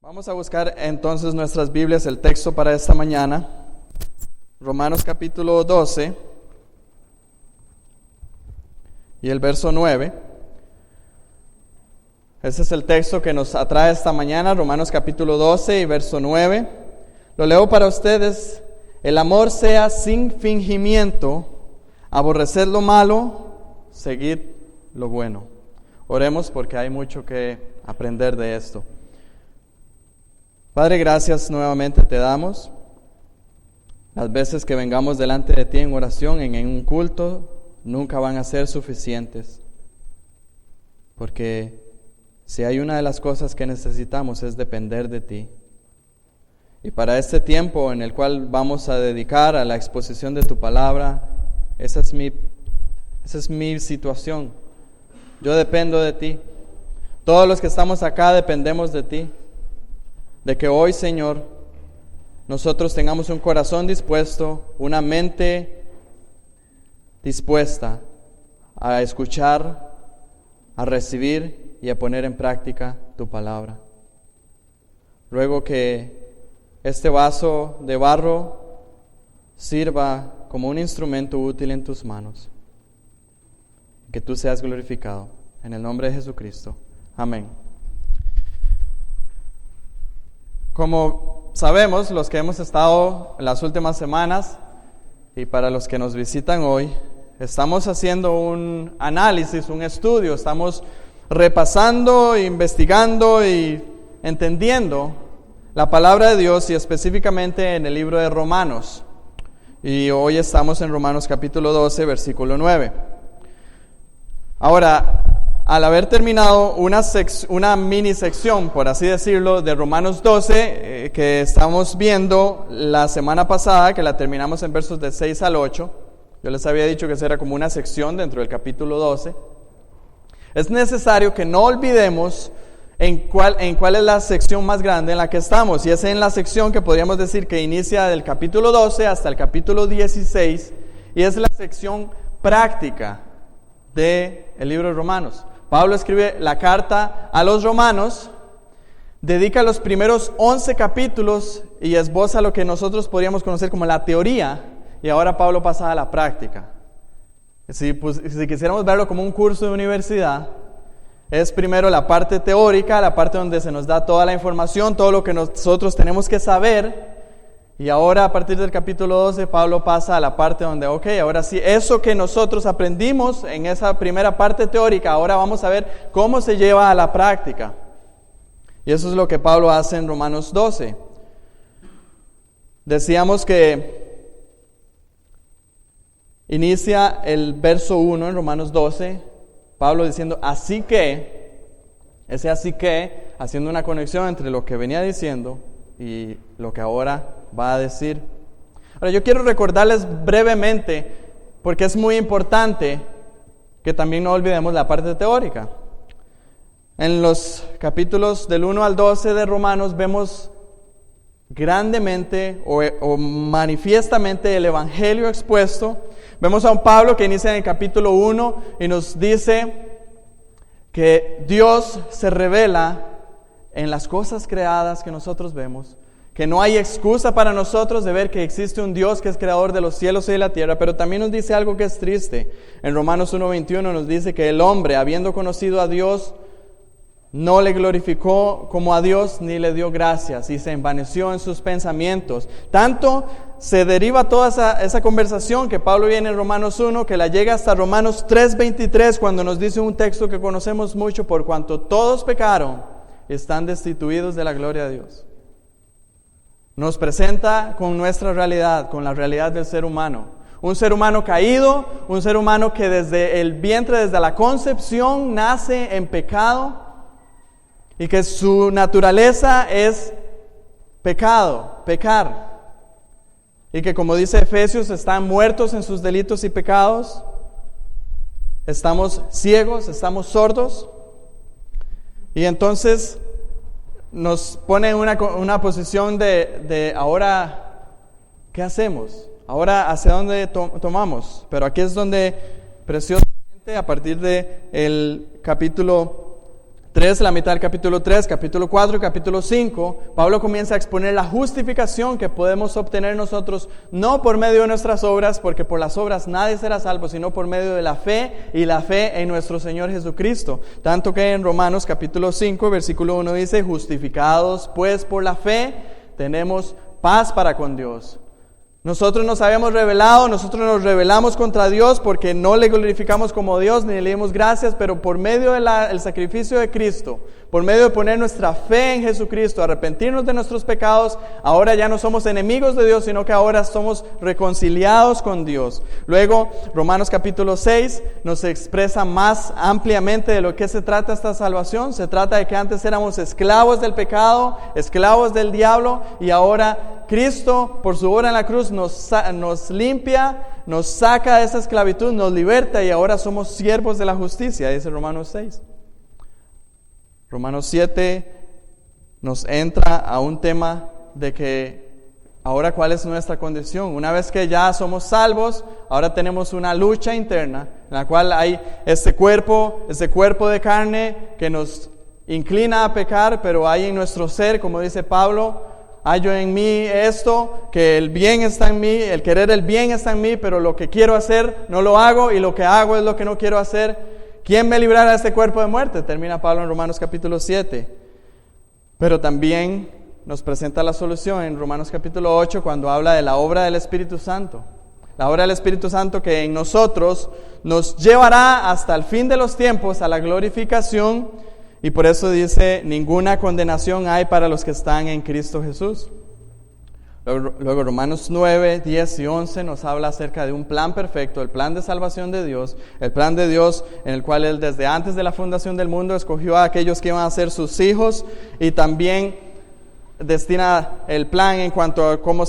Vamos a buscar entonces nuestras Biblias, el texto para esta mañana, Romanos capítulo 12 y el verso 9. Ese es el texto que nos atrae esta mañana, Romanos capítulo 12 y verso 9. Lo leo para ustedes. El amor sea sin fingimiento, aborreced lo malo, seguid lo bueno. Oremos porque hay mucho que aprender de esto. Padre, gracias nuevamente te damos. Las veces que vengamos delante de ti en oración, en un culto, nunca van a ser suficientes. Porque si hay una de las cosas que necesitamos es depender de ti. Y para este tiempo en el cual vamos a dedicar a la exposición de tu palabra, esa es mi situación. Yo dependo de ti. Todos los que estamos acá dependemos de ti. De que hoy, Señor, nosotros tengamos un corazón dispuesto, una mente dispuesta a escuchar, a recibir y a poner en práctica tu palabra. Ruego que este vaso de barro sirva como un instrumento útil en tus manos. Que tú seas glorificado. En el nombre de Jesucristo. Amén. Como sabemos, los que hemos estado en las últimas semanas y para los que nos visitan hoy, estamos haciendo un análisis, un estudio, estamos repasando, investigando y entendiendo la palabra de Dios y específicamente en el libro de Romanos. Y hoy estamos en Romanos capítulo 12, versículo 9. Ahora, al haber terminado una mini sección, por así decirlo, de Romanos 12, que estamos viendo la semana pasada, que la terminamos en versos de 6 al 8, yo les había dicho que esa era como una sección dentro del capítulo 12, es necesario que no olvidemos en cuál es la sección más grande en la que estamos, y es en la sección que podríamos decir que inicia del capítulo 12 hasta el capítulo 16, y es la sección práctica del libro de Romanos. Pablo escribe la carta a los romanos, dedica los primeros 11 capítulos y esboza lo que nosotros podríamos conocer como la teoría, y ahora Pablo pasa a la práctica. Si quisiéramos verlo como un curso de universidad, es primero la parte teórica, la parte donde se nos da toda la información, todo lo que nosotros tenemos que saber. Y ahora a partir del capítulo 12 Pablo pasa a la parte donde, ahora sí, eso que nosotros aprendimos en esa primera parte teórica, ahora vamos a ver cómo se lleva a la práctica. Y eso es lo que Pablo hace en Romanos 12. Decíamos que inicia el verso 1 en Romanos 12, Pablo diciendo, así que, haciendo una conexión entre lo que venía diciendo y lo que ahora va a decir. Ahora yo quiero recordarles brevemente, porque es muy importante que también no olvidemos la parte teórica. En los capítulos del 1 al 12 de Romanos vemos grandemente o manifiestamente el evangelio expuesto. Vemos a un Pablo que inicia en el capítulo 1 y nos dice que Dios se revela en las cosas creadas que nosotros vemos, que no hay excusa para nosotros de ver que existe un Dios que es creador de los cielos y de la tierra, pero también nos dice algo que es triste. En Romanos 1:21 nos dice que el hombre, habiendo conocido a Dios, no le glorificó como a Dios ni le dio gracias y se envaneció en sus pensamientos. Tanto se deriva toda esa conversación que Pablo viene en Romanos 1, que la llega hasta Romanos 3:23, cuando nos dice un texto que conocemos mucho: por cuanto todos pecaron, están destituidos de la gloria de Dios. Nos presenta con nuestra realidad, con la realidad del ser humano. Un ser humano caído, un ser humano que desde el vientre, desde la concepción, nace en pecado y que su naturaleza es pecado, pecar. Y que, como dice Efesios, están muertos en sus delitos y pecados. Estamos ciegos, estamos sordos. Y entonces nos pone en una posición de ahora, ¿qué hacemos? Ahora, ¿hacia dónde tomamos? Pero aquí es donde, preciosamente, a partir del capítulo 3, la mitad del capítulo 3, capítulo 4 y capítulo 5, Pablo comienza a exponer la justificación que podemos obtener nosotros, no por medio de nuestras obras, porque por las obras nadie será salvo, sino por medio de la fe y la fe en nuestro Señor Jesucristo. Tanto que en Romanos capítulo 5, versículo 1 dice, justificados pues por la fe, tenemos paz para con Dios. Nosotros nos habíamos rebelado, nosotros nos rebelamos contra Dios porque no le glorificamos como Dios ni le dimos gracias, pero por medio del sacrificio de Cristo, por medio de poner nuestra fe en Jesucristo, arrepentirnos de nuestros pecados, ahora ya no somos enemigos de Dios, sino que ahora somos reconciliados con Dios. Luego, Romanos capítulo 6 nos expresa más ampliamente de lo que se trata esta salvación. Se trata de que antes éramos esclavos del pecado, esclavos del diablo, y ahora Cristo, por su obra en la cruz, nos limpia, nos saca de esa esclavitud, nos liberta y ahora somos siervos de la justicia, dice Romanos 6. Romanos 7 nos entra a un tema de que ahora cuál es nuestra condición. Una vez que ya somos salvos, ahora tenemos una lucha interna en la cual hay este cuerpo de carne que nos inclina a pecar, pero hay en nuestro ser, como dice Pablo, hallo en mí esto, que el bien está en mí, el querer el bien está en mí, pero lo que quiero hacer no lo hago y lo que hago es lo que no quiero hacer. ¿Quién me librará de este cuerpo de muerte? Termina Pablo en Romanos capítulo 7. Pero también nos presenta la solución en Romanos capítulo 8 cuando habla de la obra del Espíritu Santo. La obra del Espíritu Santo que en nosotros nos llevará hasta el fin de los tiempos a la glorificación. Y por eso dice, ninguna condenación hay para los que están en Cristo Jesús. Luego Romanos 9, 10 y 11 nos habla acerca de un plan perfecto, el plan de salvación de Dios, el plan de Dios en el cual Él desde antes de la fundación del mundo escogió a aquellos que iban a ser sus hijos y también destina el plan en cuanto a cómo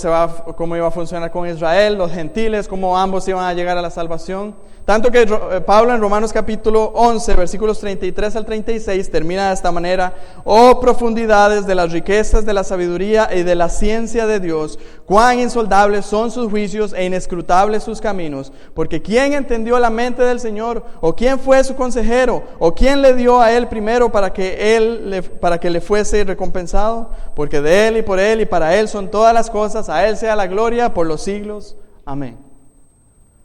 iba a funcionar con Israel, los gentiles, cómo ambos iban a llegar a la salvación. Tanto que Pablo en Romanos capítulo 11, versículos 33 al 36, termina de esta manera: oh profundidades de las riquezas de la sabiduría y de la ciencia de Dios, cuán insondables son sus juicios e inescrutables sus caminos. Porque ¿quién entendió la mente del Señor? ¿O quién fue su consejero? ¿O quién le dio a él primero para que le fuese recompensado? Porque de él y por él y para él son todas las cosas, a él sea la gloria por los siglos. Amén.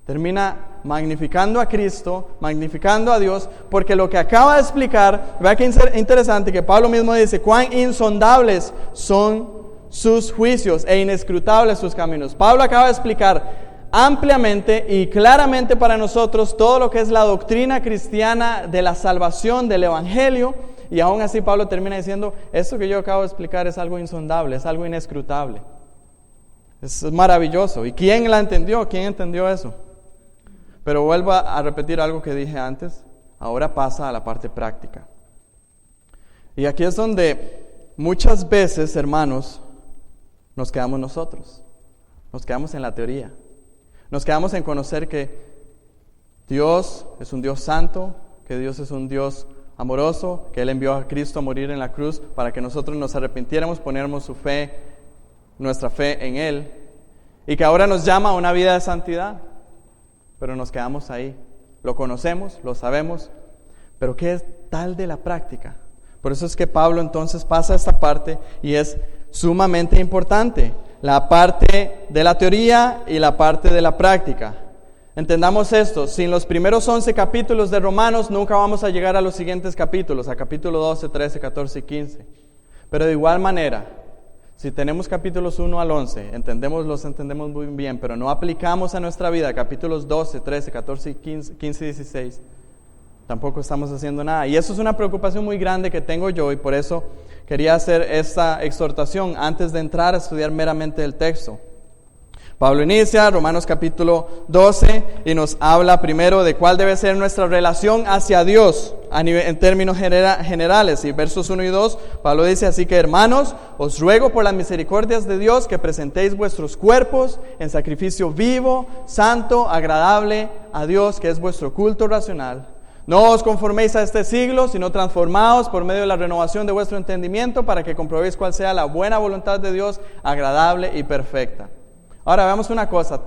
Termina magnificando a Cristo, magnificando a Dios, porque lo que acaba de explicar, vea que interesante que Pablo mismo dice, cuán insondables son sus juicios e inescrutables sus caminos. Pablo acaba de explicar ampliamente y claramente para nosotros todo lo que es la doctrina cristiana de la salvación, del evangelio, y aún así Pablo termina diciendo, esto que yo acabo de explicar es algo insondable, es algo inescrutable. Es maravilloso. ¿Y quién la entendió? ¿Quién entendió eso? Pero vuelvo a repetir algo que dije antes, ahora pasa a la parte práctica. Y aquí es donde muchas veces, hermanos, nos quedamos nosotros. Nos quedamos en la teoría. Nos quedamos en conocer que Dios es un Dios santo, que Dios es un Dios amoroso, que Él envió a Cristo a morir en la cruz para que nosotros nos arrepintiéramos, ponéramos nuestra fe en Él, y que ahora nos llama a una vida de santidad. Pero nos quedamos ahí. Lo conocemos, lo sabemos, pero ¿qué es tal de la práctica? Por eso es que Pablo entonces pasa a esta parte y es sumamente importante. La parte de la teoría y la parte de la práctica. Entendamos esto, sin los primeros 11 capítulos de Romanos nunca vamos a llegar a los siguientes capítulos, a capítulo 12, 13, 14 y 15. Pero de igual manera, si tenemos capítulos 1 al 11, los entendemos muy bien, pero no aplicamos a nuestra vida capítulos 12, 13, 14 y 15 y 16, tampoco estamos haciendo nada. Y eso es una preocupación muy grande que tengo yo, y por eso quería hacer esta exhortación antes de entrar a estudiar meramente el texto. Pablo inicia Romanos capítulo 12 y nos habla primero de cuál debe ser nuestra relación hacia Dios en términos generales. Y versos 1 y 2, Pablo dice, así que hermanos, os ruego por las misericordias de Dios que presentéis vuestros cuerpos en sacrificio vivo, santo, agradable a Dios, que es vuestro culto racional. No os conforméis a este siglo, sino transformaos por medio de la renovación de vuestro entendimiento para que comprobéis cuál sea la buena voluntad de Dios, agradable y perfecta. Ahora veamos una cosa,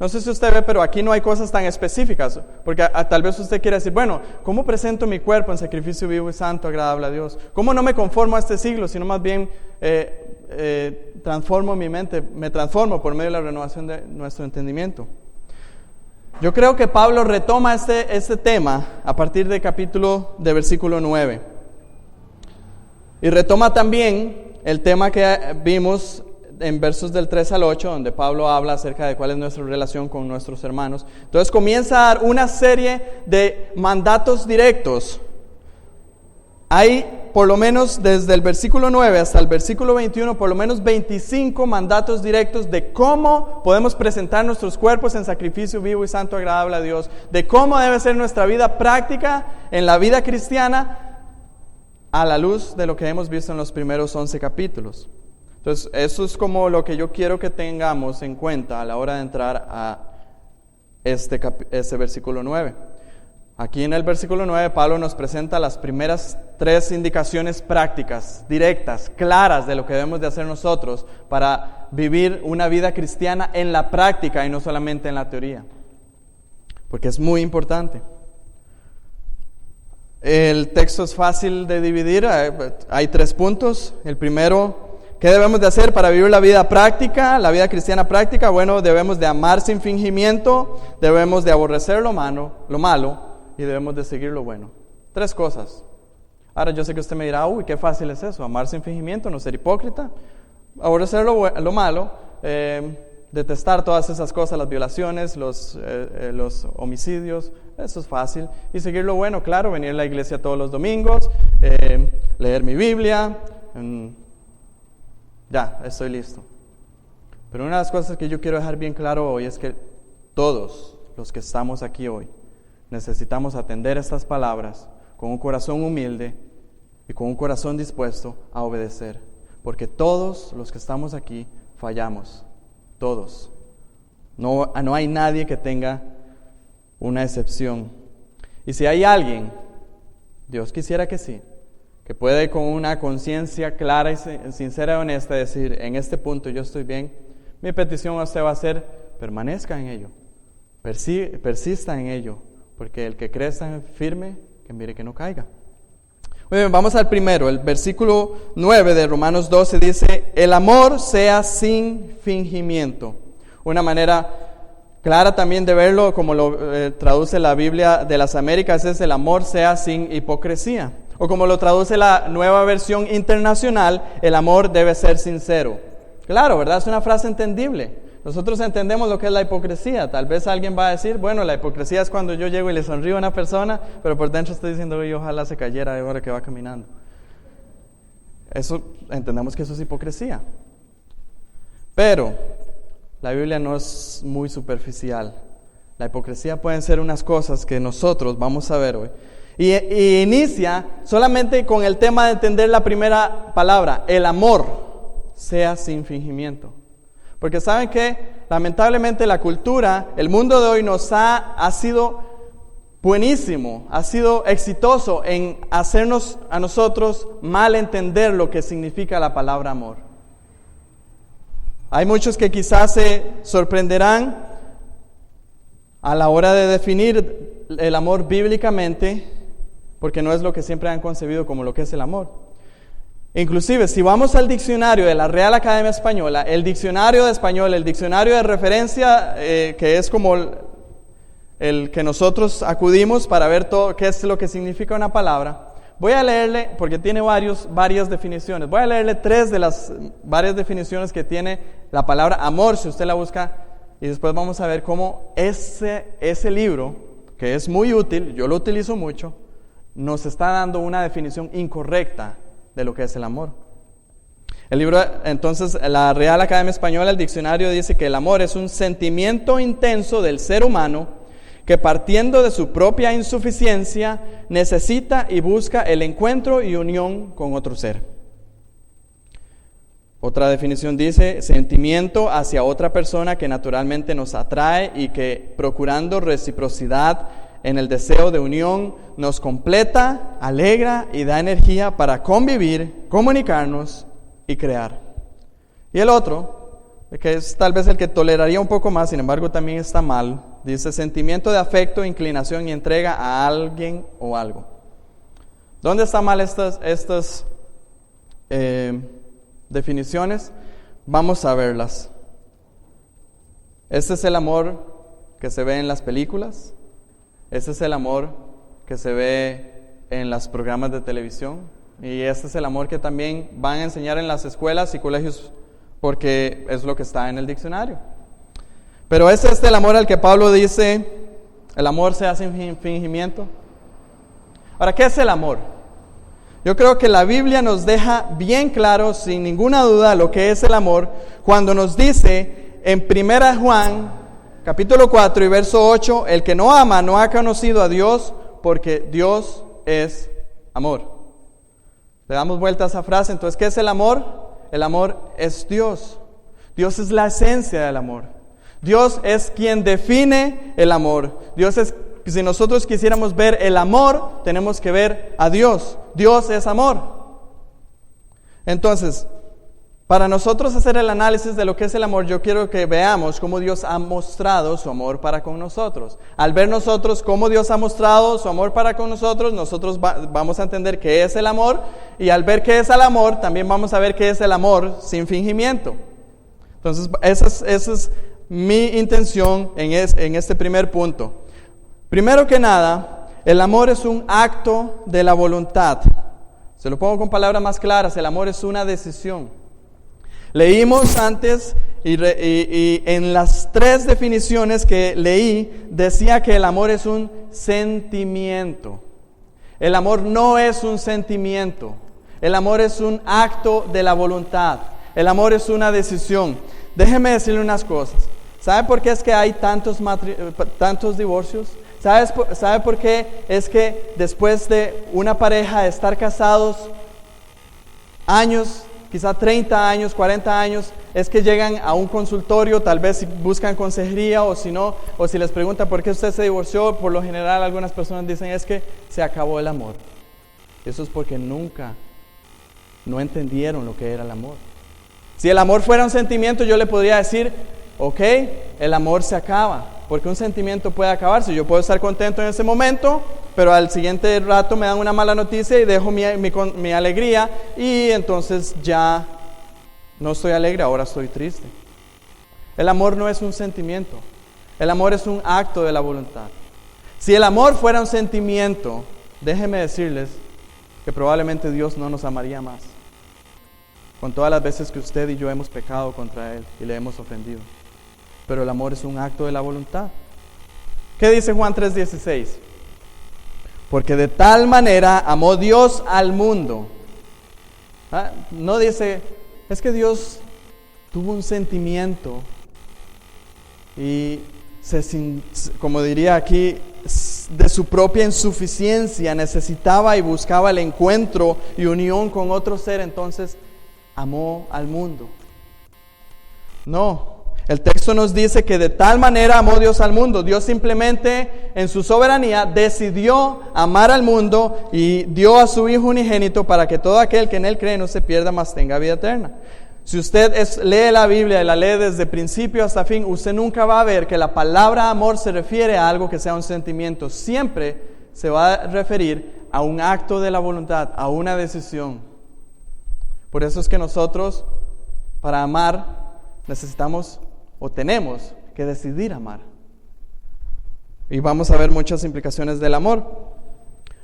No sé si usted ve, pero aquí no hay cosas tan específicas, porque tal vez usted quiera decir, bueno, ¿cómo presento mi cuerpo en sacrificio vivo y santo, agradable a Dios? ¿Cómo no me conformo a este siglo, sino más bien transformo mi mente, me transformo por medio de la renovación de nuestro entendimiento? Yo creo que Pablo retoma este tema a partir del versículo 9. Y retoma también el tema que vimos en versos del 3 al 8, donde Pablo habla acerca de cuál es nuestra relación con nuestros hermanos. Entonces comienza a dar una serie de mandatos directos. Hay por lo menos desde el versículo 9 hasta el versículo 21, por lo menos 25 mandatos directos de cómo podemos presentar nuestros cuerpos en sacrificio vivo y santo agradable a Dios, de cómo debe ser nuestra vida práctica en la vida cristiana a la luz de lo que hemos visto en los primeros 11 capítulos. Entonces, eso es como lo que yo quiero que tengamos en cuenta a la hora de entrar a este versículo 9. Aquí en el versículo 9, Pablo nos presenta las primeras 3 indicaciones prácticas, directas, claras de lo que debemos de hacer nosotros para vivir una vida cristiana en la práctica y no solamente en la teoría. Porque es muy importante. El texto es fácil de dividir, hay 3 puntos. El primero, ¿qué debemos de hacer para vivir la vida práctica, la vida cristiana práctica? Bueno, debemos de amar sin fingimiento, debemos de aborrecer lo malo y debemos de seguir lo bueno. 3 cosas. Ahora yo sé que usted me dirá, uy, qué fácil es eso, amar sin fingimiento, no ser hipócrita, aborrecer lo malo, detestar todas esas cosas, las violaciones, los homicidios, eso es fácil. Y seguir lo bueno, claro, venir a la iglesia todos los domingos, leer mi Biblia, ya, estoy listo. Pero una de las cosas que yo quiero dejar bien claro hoy es que todos los que estamos aquí hoy necesitamos atender estas palabras con un corazón humilde y con un corazón dispuesto a obedecer. Porque todos los que estamos aquí fallamos. Todos. No hay nadie que tenga una excepción. Y si hay alguien, Dios quisiera que sí, que puede con una conciencia clara y sincera y honesta decir, en este punto yo estoy bien, mi petición a usted va a ser, permanezca en ello, persista en ello, porque el que cree está firme, que mire que no caiga. Muy bien, vamos al primero, el versículo 9 de Romanos 12 dice, el amor sea sin fingimiento. Una manera clara también de verlo, como lo traduce la Biblia de las Américas, es el amor sea sin hipocresía. O como lo traduce la Nueva Versión Internacional, el amor debe ser sincero. Claro, ¿verdad? Es una frase entendible. Nosotros entendemos lo que es la hipocresía. Tal vez alguien va a decir, bueno, la hipocresía es cuando yo llego y le sonrío a una persona, pero por dentro estoy diciendo, oye, ojalá se cayera de ahora que va caminando. Entendemos que eso es hipocresía. Pero la Biblia no es muy superficial. La hipocresía pueden ser unas cosas que nosotros vamos a ver hoy. Y inicia solamente con el tema de entender la primera palabra, el amor sea sin fingimiento. Porque saben que lamentablemente la cultura, el mundo de hoy ha sido buenísimo, ha sido exitoso en hacernos a nosotros mal entender lo que significa la palabra amor. Hay muchos que quizás se sorprenderán a la hora de definir el amor bíblicamente, porque no es lo que siempre han concebido como lo que es el amor. Inclusive, si vamos al diccionario de la Real Academia Española, el diccionario de español, el diccionario de referencia, que es como el que nosotros acudimos para ver todo qué es lo que significa una palabra, voy a leerle, porque tiene varias definiciones, voy a leerle 3 de las varias definiciones que tiene la palabra amor, si usted la busca, y después vamos a ver cómo ese libro, que es muy útil, yo lo utilizo mucho, nos está dando una definición incorrecta de lo que es el amor. El libro, entonces, la Real Academia Española, el diccionario dice que el amor es un sentimiento intenso del ser humano que partiendo de su propia insuficiencia necesita y busca el encuentro y unión con otro ser. Otra definición dice, sentimiento hacia otra persona que naturalmente nos atrae y que procurando reciprocidad en el deseo de unión, nos completa, alegra y da energía para convivir, comunicarnos y crear. Y el otro que es tal vez el que toleraría un poco más, sin embargo también está mal. Dice sentimiento de afecto, inclinación y entrega a alguien o algo. ¿Dónde están mal estas definiciones? Vamos a verlas. Este es el amor que se ve en las películas. Este es el amor que se ve en los programas de televisión. Y este es el amor que también van a enseñar en las escuelas y colegios, porque es lo que está en el diccionario. Pero este es el amor al que Pablo dice, el amor se hace sin fingimiento. Ahora, ¿qué es el amor? Yo creo que la Biblia nos deja bien claro, sin ninguna duda, lo que es el amor, cuando nos dice en 1 Juan, capítulo 4 y verso 8, el que no ama no ha conocido a Dios, porque Dios es amor. Le damos vuelta a esa frase. Entonces, ¿qué es el amor? El amor es Dios. Dios es la esencia del amor. Dios es quien define el amor. Dios es, si nosotros quisiéramos ver el amor, tenemos que ver a Dios. Dios es amor. Entonces, para nosotros hacer el análisis de lo que es el amor, yo quiero que veamos cómo Dios ha mostrado su amor para con nosotros. Al ver nosotros cómo Dios ha mostrado su amor para con nosotros, vamos a entender qué es el amor. Y al ver qué es el amor, también vamos a ver qué es el amor sin fingimiento. Entonces, esa es mi intención en este primer punto. Primero que nada, el amor es un acto de la voluntad. Se lo pongo con palabras más claras, el amor es una decisión. Leímos antes y en las 3 definiciones que leí, decía que el amor es un sentimiento. El amor no es un sentimiento. El amor es un acto de la voluntad. El amor es una decisión. Déjeme decirle unas cosas. ¿Sabe por qué es que hay tantos divorcios? ¿Sabe por qué es que después de una pareja de estar casados años, quizá 30 años, 40 años, es que llegan a un consultorio, tal vez si buscan consejería o si no, o si les preguntan por qué usted se divorció? Por lo general algunas personas dicen es que se acabó el amor. Eso es porque nunca no entendieron lo que era el amor. Si el amor fuera un sentimiento, yo le podría decir, ok, el amor se acaba, porque un sentimiento puede acabarse. Yo puedo estar contento en ese momento, pero al siguiente rato me dan una mala noticia y dejo mi alegría y entonces ya no estoy alegre, ahora estoy triste. El amor no es un sentimiento, el amor es un acto de la voluntad. Si el amor fuera un sentimiento, déjenme decirles que probablemente Dios no nos amaría más, con todas las veces que usted y yo hemos pecado contra Él y le hemos ofendido. Pero el amor es un acto de la voluntad. ¿Qué dice Juan 3:16? Porque de tal manera amó Dios al mundo. No dice, es que Dios tuvo un sentimiento y como diría aquí, de su propia insuficiencia necesitaba y buscaba el encuentro y unión con otro ser, entonces amó al mundo. No. El texto nos dice que de tal manera amó Dios al mundo. Dios simplemente en su soberanía decidió amar al mundo y dio a su Hijo unigénito para que todo aquel que en Él cree no se pierda, mas tenga vida eterna. Si usted lee la Biblia y la lee desde principio hasta fin, usted nunca va a ver que la palabra amor se refiere a algo que sea un sentimiento. Siempre se va a referir a un acto de la voluntad, a una decisión. Por eso es que nosotros, para amar, necesitamos o tenemos que decidir amar. Y vamos a ver muchas implicaciones del amor.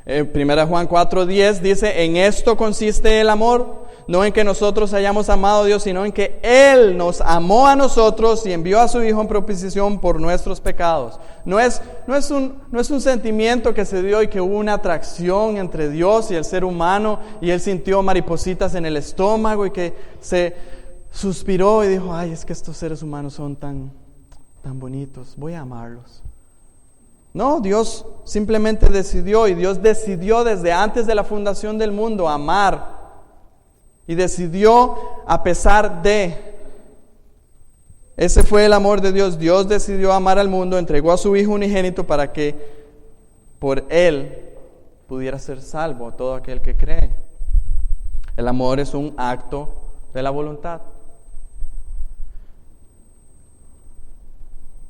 1 Juan 4:10 dice, en esto consiste el amor, no en que nosotros hayamos amado a Dios, sino en que Él nos amó a nosotros y envió a su Hijo en propiciación por nuestros pecados. No es un sentimiento que se dio y que hubo una atracción entre Dios y el ser humano y Él sintió maripositas en el estómago y que se suspiró y dijo, ay, es que estos seres humanos son tan bonitos, voy a amarlos. No, Dios simplemente decidió, y Dios decidió desde antes de la fundación del mundo amar, y decidió a pesar de. Ese fue el amor de Dios. Dios decidió amar al mundo, entregó a su Hijo unigénito para que por Él pudiera ser salvo todo aquel que cree. El amor es un acto de la voluntad.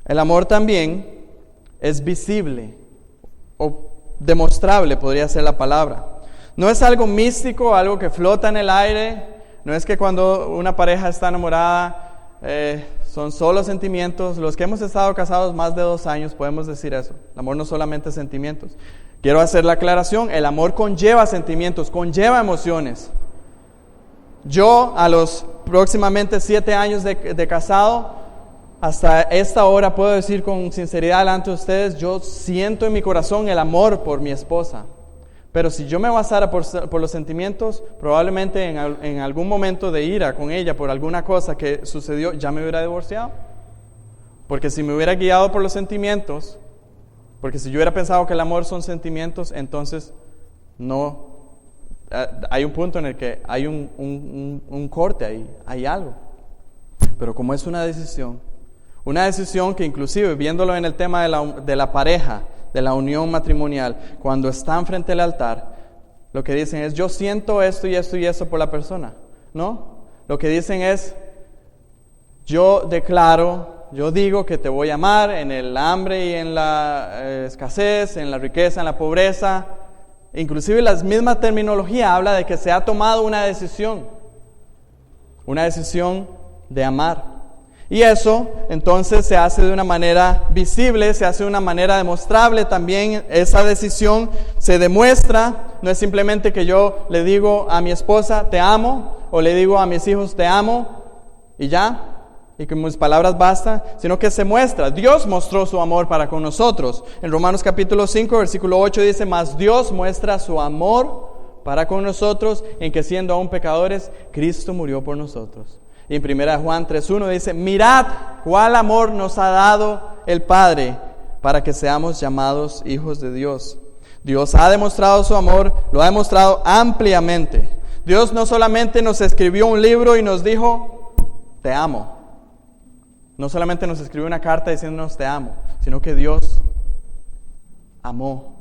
El amor también es visible o demostrable, podría ser la palabra. No es algo místico, algo que flota en el aire. No es que cuando una pareja está enamorada son solo sentimientos. Los que hemos estado casados más de 2 años podemos decir eso. El amor no solamente es sentimientos. Quiero hacer la aclaración, el amor conlleva sentimientos, conlleva emociones. Yo a los próximamente 7 años de casado, hasta esta hora puedo decir con sinceridad delante de ustedes, yo siento en mi corazón el amor por mi esposa. Pero si yo me basara por los sentimientos, probablemente en algún momento de ira con ella por alguna cosa que sucedió, ya me hubiera divorciado. Porque si me hubiera guiado por los sentimientos, porque si yo hubiera pensado que el amor son sentimientos, entonces no, hay un punto en el que hay un corte ahí, hay algo. Pero como es una decisión que inclusive viéndolo en el tema de la pareja, de la unión matrimonial, cuando están frente al altar, lo que dicen es, yo siento esto y esto y esto por la persona, ¿no? Lo que dicen es, yo digo que te voy a amar en el hambre y en la escasez, en la riqueza, en la pobreza. Inclusive la misma terminología habla de que se ha tomado una decisión de amar. Y eso entonces se hace de una manera visible, se hace de una manera demostrable también. Esa decisión se demuestra, no es simplemente que yo le digo a mi esposa te amo, o le digo a mis hijos te amo, y ya, y que mis palabras bastan, sino que se muestra. Dios mostró su amor para con nosotros. En Romanos capítulo 5, versículo 8 dice, mas Dios muestra su amor para con nosotros, en que siendo aún pecadores, Cristo murió por nosotros. Y en 1 Juan 3:1 dice, mirad cuál amor nos ha dado el Padre para que seamos llamados hijos de Dios. Dios ha demostrado su amor, lo ha demostrado ampliamente. Dios no solamente nos escribió un libro y nos dijo, te amo. No solamente nos escribió una carta diciéndonos te amo, sino que Dios amó.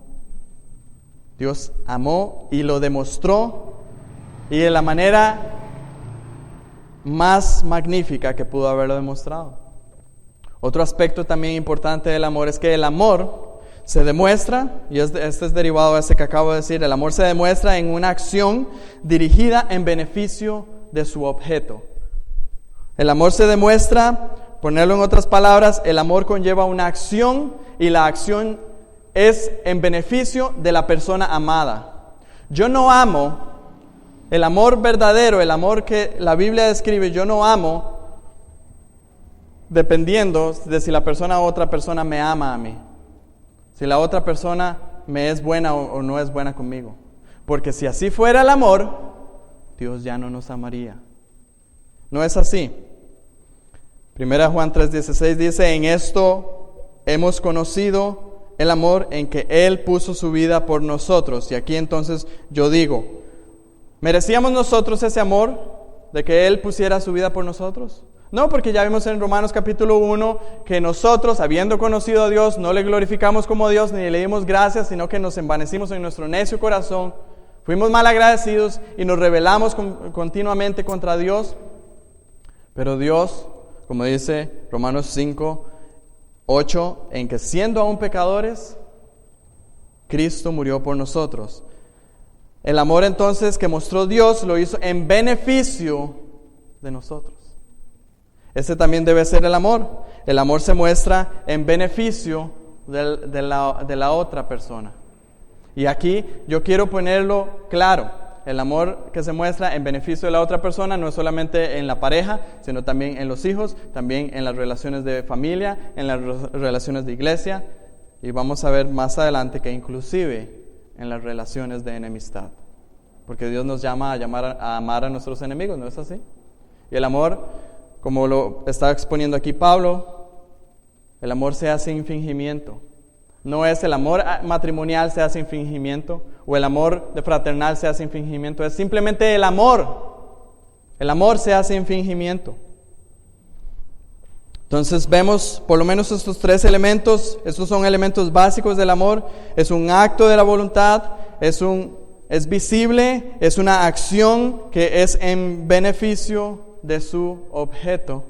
Dios amó y lo demostró, y de la manera más magnífica que pudo haberlo demostrado. Otro aspecto también importante del amor es que el amor se demuestra, y este es derivado de ese que acabo de decir, el amor se demuestra en una acción dirigida en beneficio de su objeto. El amor se demuestra, ponerlo en otras palabras, el amor conlleva una acción y la acción es en beneficio de la persona amada. Yo no amo. El amor verdadero, el amor que la Biblia describe, yo no amo dependiendo de si la persona o otra persona me ama a mí. Si la otra persona me es buena o no es buena conmigo. Porque si así fuera el amor, Dios ya no nos amaría. No es así. 1 Juan 3:16 dice, en esto hemos conocido el amor en que Él puso su vida por nosotros. Y aquí entonces yo digo, ¿merecíamos nosotros ese amor de que Él pusiera su vida por nosotros? No, porque ya vimos en Romanos capítulo 1 que nosotros, habiendo conocido a Dios, no le glorificamos como Dios ni le dimos gracias, sino que nos envanecimos en nuestro necio corazón, fuimos malagradecidos y nos rebelamos continuamente contra Dios. Pero Dios, como dice Romanos 5:8, en que siendo aún pecadores, Cristo murió por nosotros. El amor entonces que mostró Dios lo hizo en beneficio de nosotros. Ese también debe ser el amor. El amor se muestra en beneficio de la otra persona. Y aquí yo quiero ponerlo claro. El amor que se muestra en beneficio de la otra persona no es solamente en la pareja, sino también en los hijos, también en las relaciones de familia, en las relaciones de iglesia. Y vamos a ver más adelante que inclusive en las relaciones de enemistad. Porque Dios nos llama a amar a nuestros enemigos, ¿no es así? Y el amor, como lo está exponiendo aquí Pablo, el amor se hace sin fingimiento. No es el amor matrimonial se hace sin fingimiento, o el amor de fraternal se hace sin fingimiento. Es simplemente el amor. El amor se hace sin fingimiento. Entonces vemos por lo menos estos 3 elementos. Estos son elementos básicos del amor. Es un acto de la voluntad, es visible, es una acción que es en beneficio de su objeto.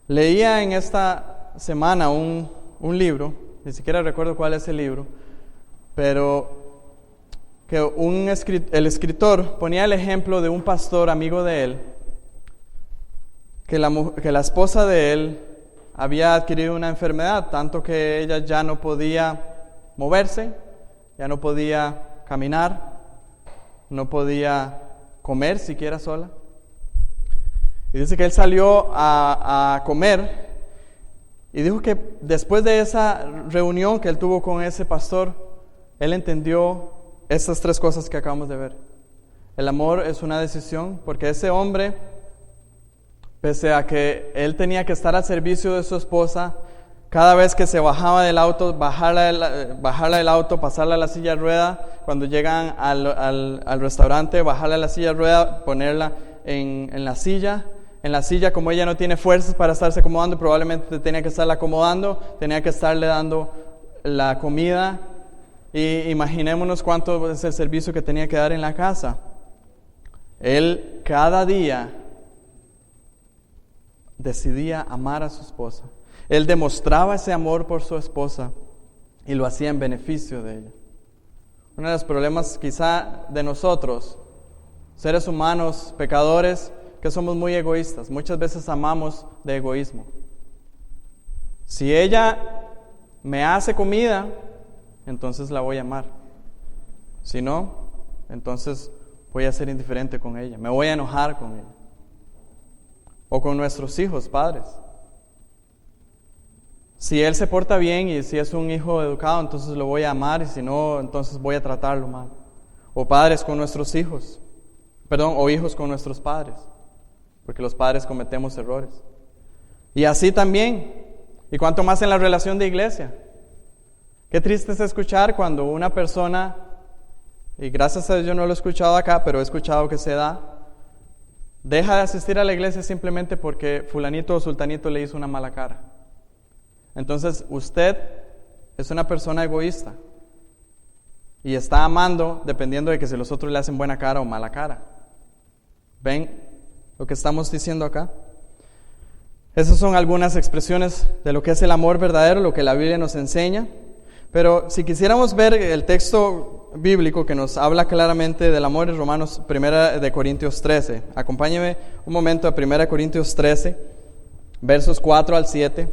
Leía en esta semana un libro, ni siquiera recuerdo cuál es el libro, pero que el escritor ponía el ejemplo de un pastor amigo de él, que la esposa de él había adquirido una enfermedad, tanto que ella ya no podía moverse, ya no podía caminar, no podía comer siquiera sola. Y dice que él salió a comer y dijo que después de esa reunión que él tuvo con ese pastor, él entendió estas 3 cosas que acabamos de ver. El amor es una decisión, porque ese hombre, pese a que él tenía que estar al servicio de su esposa, cada vez que se bajaba del auto, bajarla del auto, pasarla a la silla de rueda, cuando llegan al restaurante, bajarla a la silla de rueda, ponerla en la silla. En la silla, como ella no tiene fuerzas para estarse acomodando, probablemente tenía que estarla acomodando, tenía que estarle dando la comida. Y imaginémonos cuánto es el servicio que tenía que dar en la casa. Él cada día decidía amar a su esposa. Él demostraba ese amor por su esposa y lo hacía en beneficio de ella. Uno de los problemas quizá de nosotros, seres humanos, pecadores, que somos muy egoístas. Muchas veces amamos de egoísmo. Si ella me hace comida, entonces la voy a amar. Si no, entonces voy a ser indiferente con ella. Me voy a enojar con ella. O con nuestros hijos, padres. Si él se porta bien y si es un hijo educado, entonces lo voy a amar, y si no, entonces voy a tratarlo mal. O padres con nuestros hijos. O hijos con nuestros padres. Porque los padres cometemos errores. Y así también. Y cuanto más en la relación de iglesia. Qué triste es escuchar cuando una persona, y gracias a Dios yo no lo he escuchado acá, pero he escuchado que se da, deja de asistir a la iglesia simplemente porque fulanito o sultanito le hizo una mala cara. Entonces usted es una persona egoísta y está amando dependiendo de que si los otros le hacen buena cara o mala cara. ¿Ven lo que estamos diciendo acá? Esas son algunas expresiones de lo que es el amor verdadero, lo que la Biblia nos enseña. Pero si quisiéramos ver el texto bíblico que nos habla claramente del amor en Romanos 1 de Corintios 13. Acompáñeme un momento a 1 Corintios 13, versos 4 al 7.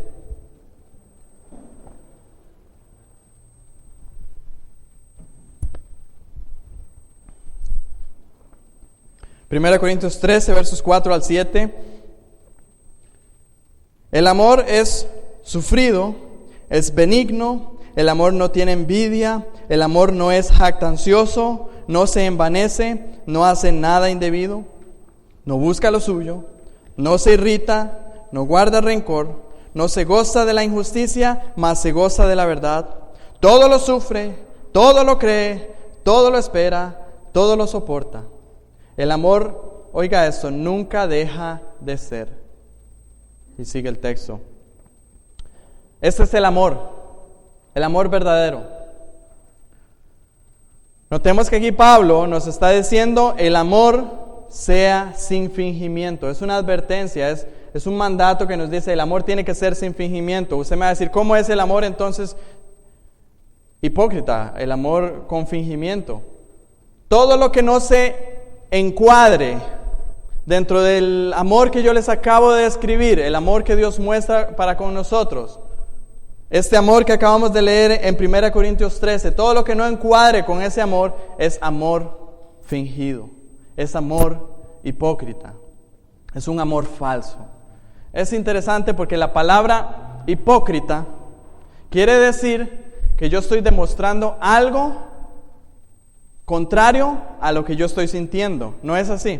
Primera Corintios 13, versos 4 al 7. El amor es sufrido, es benigno, el amor no tiene envidia, el amor no es jactancioso, no se envanece, no hace nada indebido, no busca lo suyo, no se irrita, no guarda rencor, no se goza de la injusticia, mas se goza de la verdad. Todo lo sufre, todo lo cree, todo lo espera, todo lo soporta. El amor, oiga esto, nunca deja de ser. Y sigue el texto. Este es el amor verdadero. Notemos que aquí Pablo nos está diciendo el amor sea sin fingimiento. Es una advertencia, es un mandato que nos dice el amor tiene que ser sin fingimiento. Usted me va a decir, ¿cómo es el amor entonces hipócrita? El amor con fingimiento. Todo lo que no se encuadre dentro del amor que yo les acabo de describir, el amor que Dios muestra para con nosotros, este amor que acabamos de leer en 1 Corintios 13, todo lo que no encuadre con ese amor es amor fingido, es amor hipócrita, es un amor falso. Es interesante porque la palabra hipócrita quiere decir que yo estoy demostrando algo contrario a lo que yo estoy sintiendo. ¿No es así?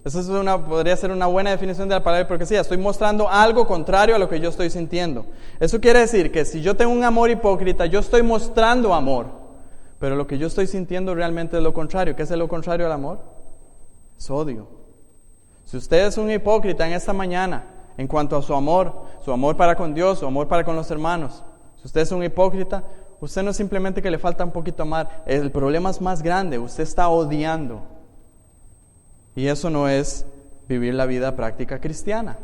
Esa podría ser una buena definición de la palabra hipocresía. Estoy mostrando algo contrario a lo que yo estoy sintiendo. Eso quiere decir que si yo tengo un amor hipócrita, yo estoy mostrando amor, pero lo que yo estoy sintiendo realmente es lo contrario. ¿Qué es lo contrario al amor? Es odio. Si usted es un hipócrita en esta mañana en cuanto a su amor para con Dios, su amor para con los hermanos, si usted es un hipócrita, usted no es simplemente que le falta un poquito amar, el problema es más grande, usted está odiando. Y eso no es vivir la vida práctica cristiana.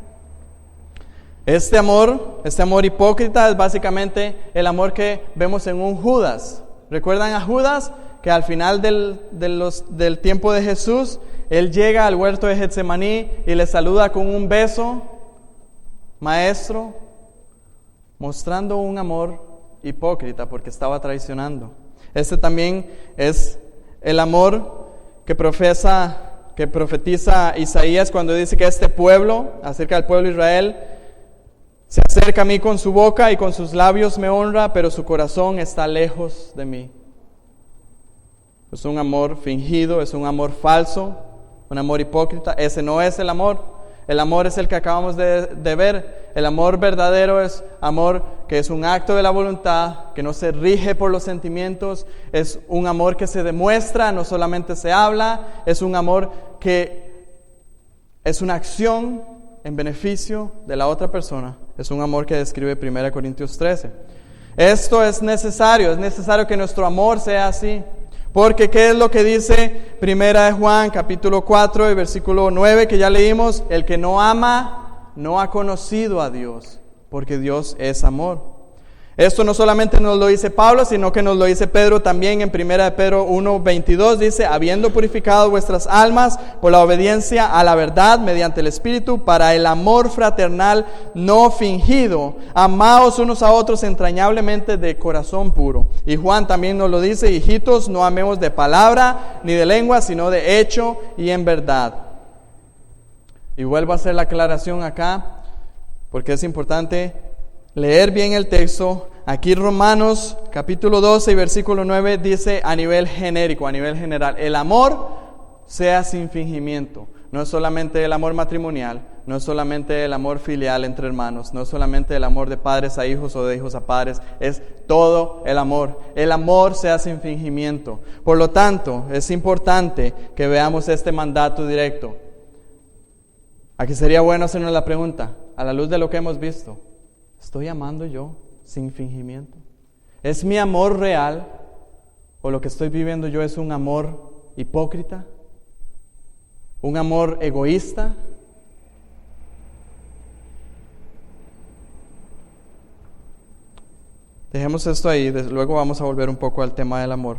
Este amor hipócrita es básicamente el amor que vemos en un Judas. ¿Recuerdan a Judas? Que al final del tiempo de Jesús, él llega al huerto de Getsemaní y le saluda con un beso, maestro, mostrando un amor hipócrita porque estaba traicionando. Este también es el amor que profetiza Isaías cuando dice que este pueblo, acerca del pueblo de Israel, se acerca a mí con su boca y con sus labios me honra, pero su corazón está lejos de mí. Es un amor fingido, es un amor falso, un amor hipócrita. Ese no es el amor. El amor es el que acabamos de ver. El amor verdadero es amor que es un acto de la voluntad, que no se rige por los sentimientos. Es un amor que se demuestra, no solamente se habla. Es un amor que es una acción en beneficio de la otra persona. Es un amor que describe 1 Corintios 13. Esto es necesario que nuestro amor sea así. Porque ¿qué es lo que dice 1 Juan capítulo 4 y versículo 9 que ya leímos? El que no ama no ha conocido a Dios, porque Dios es amor. Esto no solamente nos lo dice Pablo, sino que nos lo dice Pedro también en 1 Pedro 1:22. Dice, habiendo purificado vuestras almas por la obediencia a la verdad mediante el Espíritu, para el amor fraternal no fingido, amaos unos a otros entrañablemente de corazón puro. Y Juan también nos lo dice, hijitos, no amemos de palabra ni de lengua, sino de hecho y en verdad. Y vuelvo a hacer la aclaración acá, porque es importante leer bien el texto. Aquí Romanos capítulo 12 y versículo 9 dice a nivel genérico, a nivel general, el amor sea sin fingimiento. No es solamente el amor matrimonial, no es solamente el amor filial entre hermanos, no es solamente el amor de padres a hijos o de hijos a padres, es todo el amor. El amor sea sin fingimiento. Por lo tanto, es importante que veamos este mandato directo. Aquí sería bueno hacernos la pregunta, a la luz de lo que hemos visto, ¿estoy amando yo sin fingimiento? ¿Es mi amor real o lo que estoy viviendo yo es un amor hipócrita? ¿Un amor egoísta? Dejemos esto ahí, luego vamos a volver un poco al tema del amor.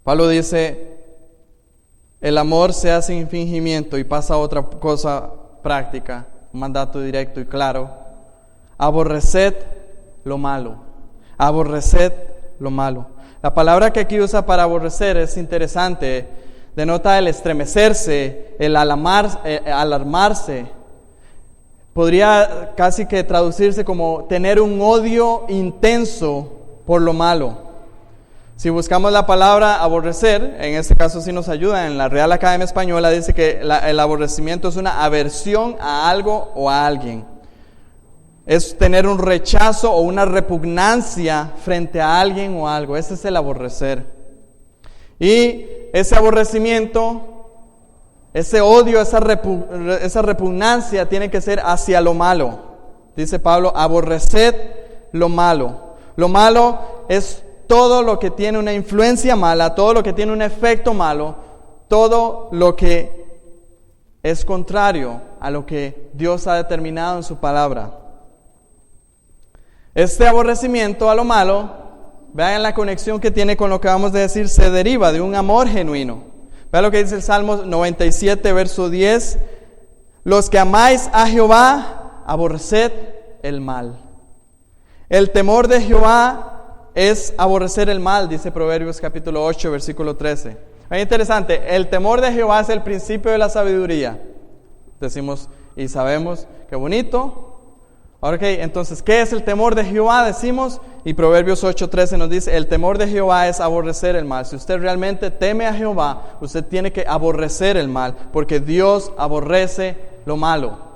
Pablo dice, el amor sea sin fingimiento, y pasa a otra cosa práctica, un mandato directo y claro. Aborreced lo malo. Aborreced lo malo. La palabra que aquí usa para aborrecer es interesante. Denota el estremecerse, el alarmarse. Podría casi que traducirse como tener un odio intenso por lo malo. Si buscamos la palabra aborrecer, en este caso sí nos ayuda, en la Real Academia Española dice que el aborrecimiento es una aversión a algo o a alguien. Es tener un rechazo o una repugnancia frente a alguien o algo. Ese es el aborrecer. Y ese aborrecimiento, ese odio, esa repugnancia tiene que ser hacia lo malo. Dice Pablo, aborreced lo malo. Lo malo es todo lo que tiene una influencia mala, todo lo que tiene un efecto malo, todo lo que es contrario a lo que Dios ha determinado en su palabra. Este aborrecimiento a lo malo, vean la conexión que tiene con lo que vamos a decir, se deriva de un amor genuino. Vean lo que dice el Salmo 97, verso 10. Los que amáis a Jehová, aborreced el mal. El temor de Jehová es aborrecer el mal, dice Proverbios capítulo 8, versículo 13. Es interesante, el temor de Jehová es el principio de la sabiduría. Decimos y sabemos, qué bonito. Ok, entonces, ¿qué es el temor de Jehová? Decimos, y Proverbios 8:13 nos dice, el temor de Jehová es aborrecer el mal. Si usted realmente teme a Jehová, usted tiene que aborrecer el mal, porque Dios aborrece lo malo.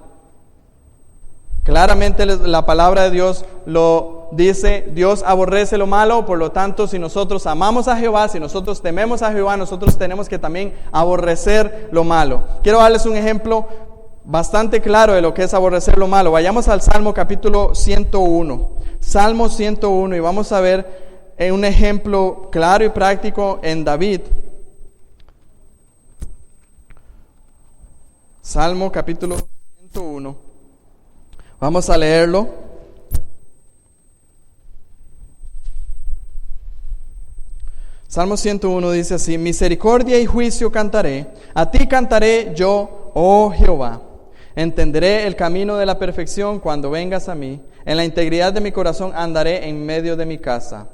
Claramente la palabra de Dios lo dice, Dios aborrece lo malo, por lo tanto, si nosotros amamos a Jehová, si nosotros tememos a Jehová, nosotros tenemos que también aborrecer lo malo. Quiero darles un ejemplo bastante claro de lo que es aborrecer lo malo. Vayamos al Salmo capítulo 101. Salmo 101 y vamos a ver un ejemplo claro y práctico en David. Salmo capítulo 101. Vamos a leerlo. Salmo 101 dice así: misericordia y juicio cantaré, a ti cantaré yo, oh Jehová. Entenderé el camino de la perfección cuando vengas a mí. En la integridad de mi corazón andaré en medio de mi casa.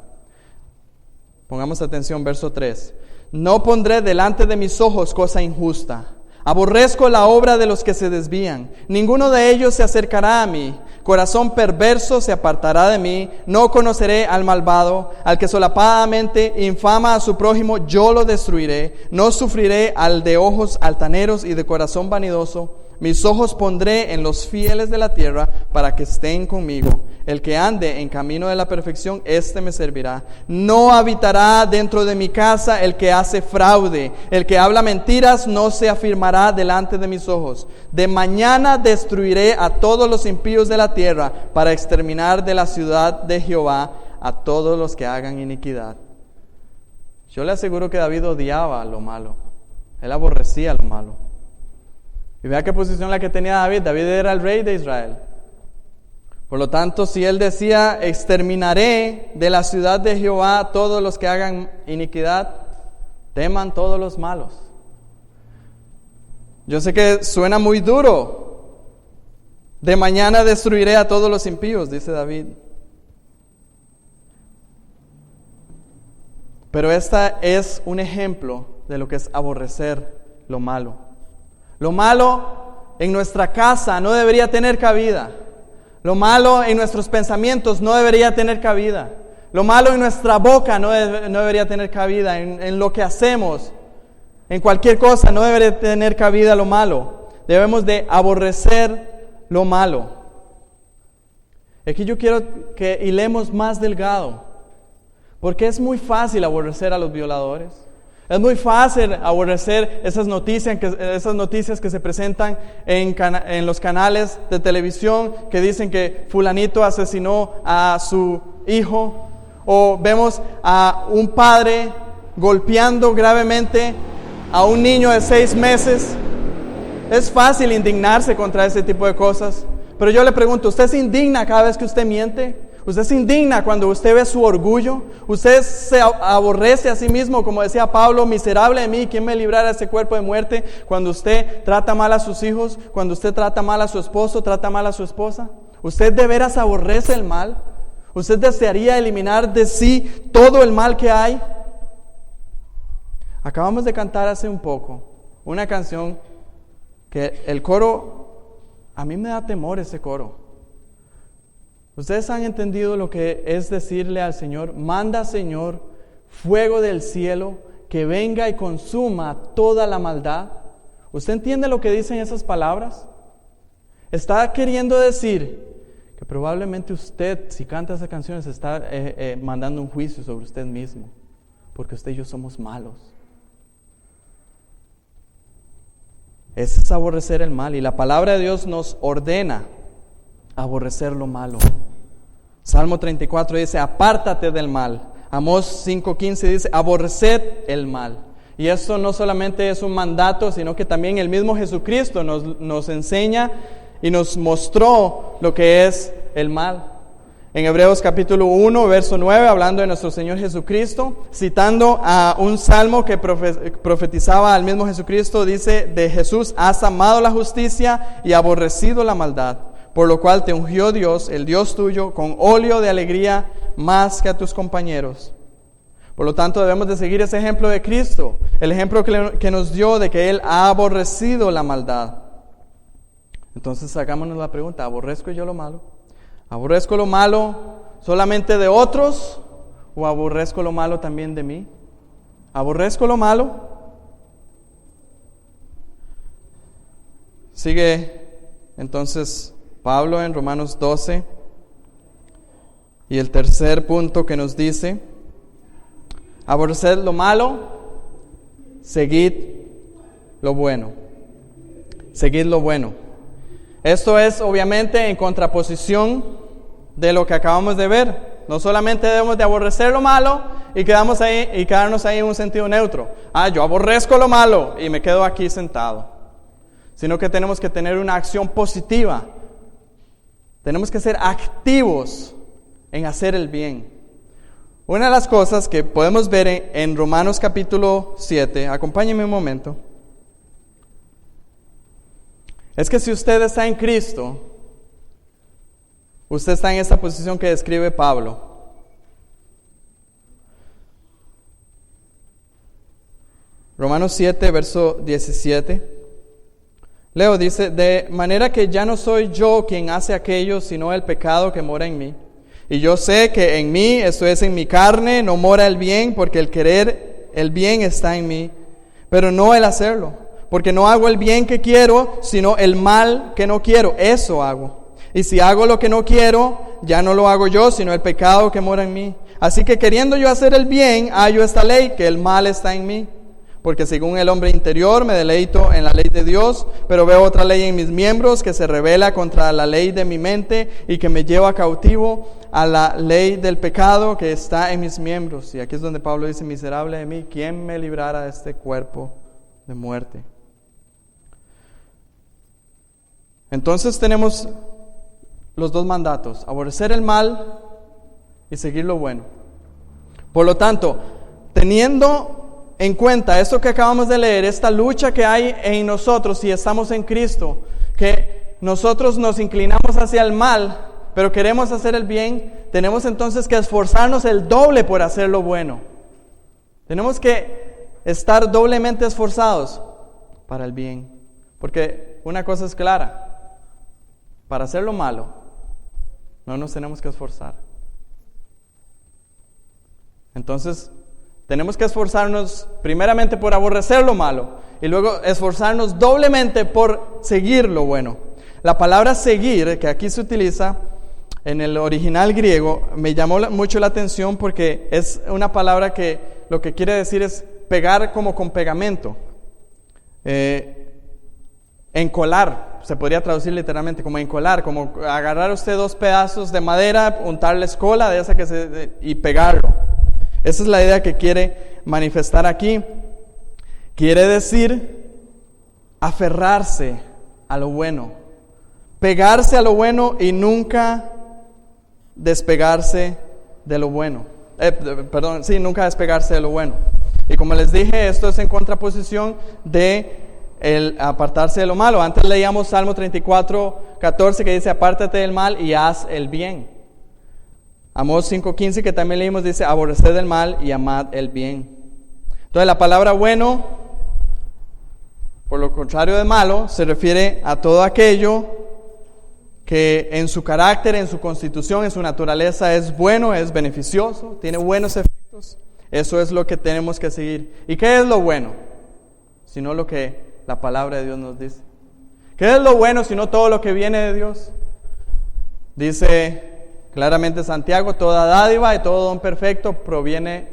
Pongamos atención, verso 3. No pondré delante de mis ojos cosa injusta. Aborrezco la obra de los que se desvían. Ninguno de ellos se acercará a mí. Corazón perverso se apartará de mí. No conoceré al malvado. Al que solapadamente infama a su prójimo, yo lo destruiré. No sufriré al de ojos altaneros y de corazón vanidoso. Mis ojos pondré en los fieles de la tierra para que estén conmigo. El que ande en camino de la perfección, éste me servirá. No habitará dentro de mi casa el que hace fraude. El que habla mentiras no se afirmará delante de mis ojos. De mañana destruiré a todos los impíos de la tierra para exterminar de la ciudad de Jehová a todos los que hagan iniquidad. Yo le aseguro que David odiaba lo malo. Él aborrecía lo malo. Y vea qué posición la que tenía David. David era el rey de Israel. Por lo tanto, si él decía, exterminaré de la ciudad de Jehová a todos los que hagan iniquidad, teman todos los malos. Yo sé que suena muy duro. De mañana destruiré a todos los impíos, dice David. Pero esta es un ejemplo de lo que es aborrecer lo malo. Lo malo en nuestra casa no debería tener cabida. Lo malo en nuestros pensamientos no debería tener cabida. Lo malo en nuestra boca no debería tener cabida. En lo que hacemos, en cualquier cosa, no debería tener cabida lo malo. Debemos de aborrecer lo malo. Aquí yo quiero que hilemos más delgado, porque es muy fácil aborrecer a los violadores. Es muy fácil aborrecer esas noticias que se presentan en los canales de televisión que dicen que fulanito asesinó a su hijo. O vemos a un padre golpeando gravemente a un niño de 6 meses. Es fácil indignarse contra ese tipo de cosas. Pero yo le pregunto, ¿usted se indigna cada vez que usted miente? ¿Usted se indigna cuando usted ve su orgullo? ¿Usted se aborrece a sí mismo, como decía Pablo, miserable de mí, ¿quién me librará de ese cuerpo de muerte? Cuando usted trata mal a sus hijos, cuando usted trata mal a su esposo, trata mal a su esposa. ¿Usted de veras aborrece el mal? ¿Usted desearía eliminar de sí todo el mal que hay? Acabamos de cantar hace un poco una canción que el coro, a mí me da temor ese coro. Ustedes han entendido lo que es decirle al Señor, manda Señor fuego del cielo que venga y consuma toda la maldad. ¿Usted entiende lo que dicen esas palabras? Está queriendo decir que probablemente usted, si canta esas canciones, está mandando un juicio sobre usted mismo, porque usted y yo somos malos. Ese es aborrecer el mal, y la palabra de Dios nos ordena aborrecer lo malo. Salmo 34 dice, apártate del mal. Amós 5:15 dice, aborreced el mal. Y esto no solamente es un mandato, sino que también el mismo Jesucristo nos enseña y nos mostró lo que es el mal. En Hebreos capítulo 1, verso 9, hablando de nuestro Señor Jesucristo, citando a un salmo que profetizaba al mismo Jesucristo, dice, de Jesús, has amado la justicia y aborrecido la maldad, por lo cual te ungió Dios, el Dios tuyo, con óleo de alegría más que a tus compañeros. Por lo tanto, debemos de seguir ese ejemplo de Cristo, el ejemplo que nos dio de que Él ha aborrecido la maldad. Entonces, hagámonos la pregunta, ¿aborrezco yo lo malo? ¿Aborrezco lo malo solamente de otros o aborrezco lo malo también de mí? ¿Aborrezco lo malo? Sigue entonces Pablo en Romanos 12 y el tercer punto que nos dice, aborreced lo malo, seguid lo bueno. Seguid lo bueno. Esto es obviamente en contraposición de lo que acabamos de ver. No solamente debemos de aborrecer lo malo y quedarnos ahí en un sentido neutro. Yo aborrezco lo malo y me quedo aquí sentado. Sino que tenemos que tener una acción positiva. Tenemos que ser activos en hacer el bien. Una de las cosas que podemos ver en Romanos capítulo 7, acompáñenme un momento, es que si usted está en Cristo, usted está en esta posición que describe Pablo. Romanos 7, verso 17. Leo, dice, de manera que ya no soy yo quien hace aquello, sino el pecado que mora en mí. Y yo sé que en mí, esto es en mi carne, no mora el bien, porque el querer el bien está en mí, pero no el hacerlo. Porque no hago el bien que quiero, sino el mal que no quiero, eso hago. Y si hago lo que no quiero, ya no lo hago yo, sino el pecado que mora en mí. Así que queriendo yo hacer el bien, hallo esta ley, que el mal está en mí. Porque según el hombre interior me deleito en la ley de Dios, pero veo otra ley en mis miembros que se rebela contra la ley de mi mente y que me lleva cautivo a la ley del pecado que está en mis miembros. Y aquí es donde Pablo dice, miserable de mí, ¿quién me librará de este cuerpo de muerte? Entonces tenemos los dos mandatos, aborrecer el mal y seguir lo bueno. Por lo tanto, teniendo en cuenta esto que acabamos de leer, esta lucha que hay en nosotros si estamos en Cristo, que nosotros nos inclinamos hacia el mal, pero queremos hacer el bien, tenemos entonces que esforzarnos el doble por hacer lo bueno. Tenemos que estar doblemente esforzados para el bien, porque una cosa es clara, para hacer lo malo, no nos tenemos que esforzar. Entonces, tenemos que esforzarnos primeramente por aborrecer lo malo y luego esforzarnos doblemente por seguir lo bueno. La palabra seguir, que aquí se utiliza en el original griego, me llamó mucho la atención porque es una palabra que lo que quiere decir es pegar como con pegamento. Encolar, se podría traducir literalmente como encolar, como agarrar usted dos pedazos de madera, untarles cola de esa y pegarlo. Esa es la idea que quiere manifestar aquí. Quiere decir aferrarse a lo bueno, pegarse a lo bueno y nunca despegarse de lo bueno. Nunca despegarse de lo bueno. Y como les dije, esto es en contraposición de el apartarse de lo malo. Antes leíamos Salmo 34:14 que dice, apártate del mal y haz el bien. Amós 5:15 que también leímos dice, aborreced el mal y amad el bien. Entonces la palabra bueno, por lo contrario de malo, se refiere a todo aquello que en su carácter, en su constitución, en su naturaleza es bueno, es beneficioso, tiene buenos efectos. Eso es lo que tenemos que seguir. ¿Y qué es lo bueno? Sino lo que la palabra de Dios nos dice. ¿Qué es lo bueno sino todo lo que viene de Dios? Dice claramente Santiago, toda dádiva y todo don perfecto proviene